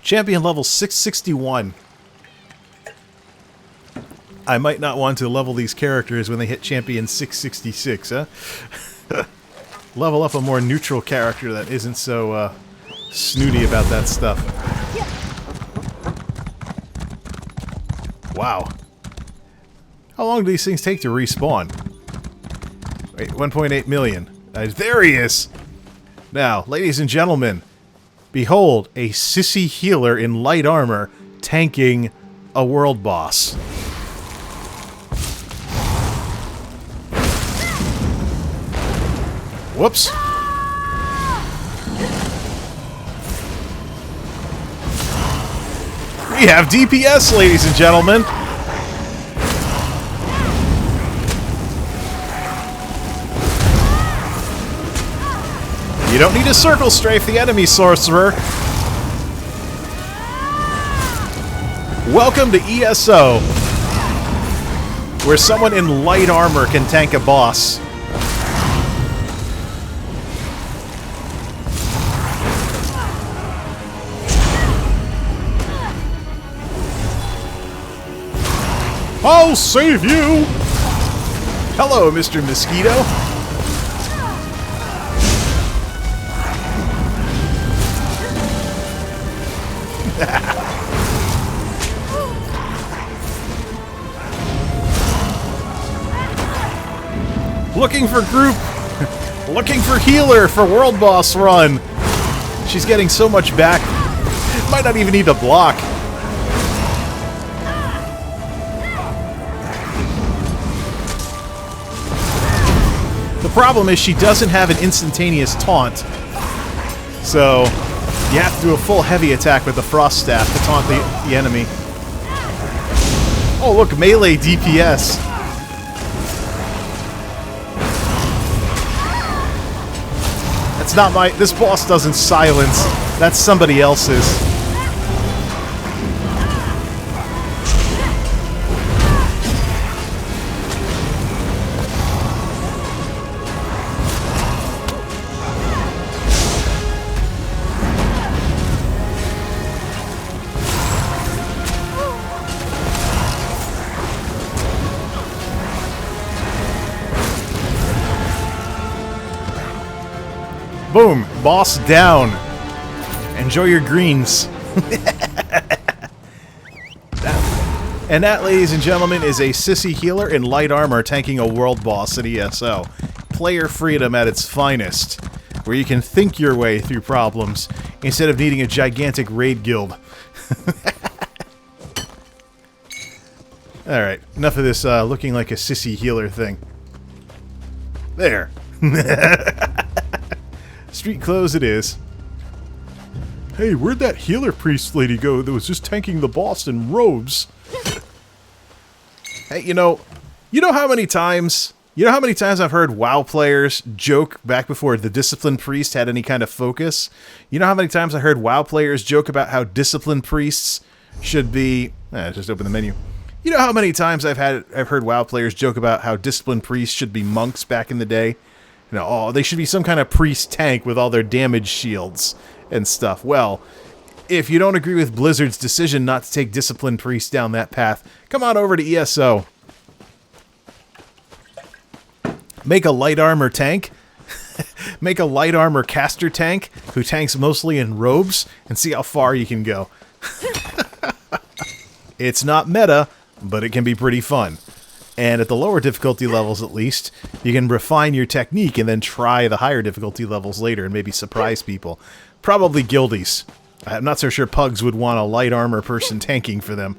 Champion level 661. I might not want to level these characters when they hit champion 666, huh? Level up a more neutral character that isn't so snooty about that stuff. Wow. How long do these things take to respawn? Wait, 1.8 million. There he is! Now, ladies and gentlemen, behold a Sissy healer in light armor tanking a world boss. Whoops. We have DPS, ladies and gentlemen. You don't need to circle strafe the enemy, sorcerer. Welcome to ESO, where someone in light armor can tank a boss. I'll save you! Hello, Mr. Mosquito. Looking for group. Looking for healer for World Boss Run. She's getting so much back. Might not even need to block. The problem is she doesn't have an instantaneous taunt. So you have to do a full heavy attack with the Frost Staff to taunt the enemy. Oh look, melee DPS. That's not my... This boss doesn't silence. That's somebody else's. Boom! Boss down! Enjoy your greens. And that, ladies and gentlemen, is a Sissy healer in light armor tanking a world boss at ESO. Player freedom at its finest, where you can think your way through problems instead of needing a gigantic raid guild. Alright, enough of this looking like a Sissy healer thing. There. Street clothes it is. Hey, where'd that healer priest lady go that was just tanking the boss in robes? Hey, you know how many times I've heard WoW players joke back before the disciplined priest had any kind of focus? You know how many times I heard WoW players joke about how disciplined priests should be... just open the menu. You know how many times I've heard WoW players joke about how disciplined priests should be monks back in the day? You know, oh, they should be some kind of priest tank with all their damage shields and stuff. Well, if you don't agree with Blizzard's decision not to take disciplined priests down that path, come on over to ESO. Make a light armor tank. Make a light armor caster tank who tanks mostly in robes and see how far you can go. It's not meta, but it can be pretty fun. And at the lower difficulty levels, at least, you can refine your technique and then try the higher difficulty levels later and maybe surprise people. Probably guildies. I'm not so sure pugs would want a light armor person tanking for them.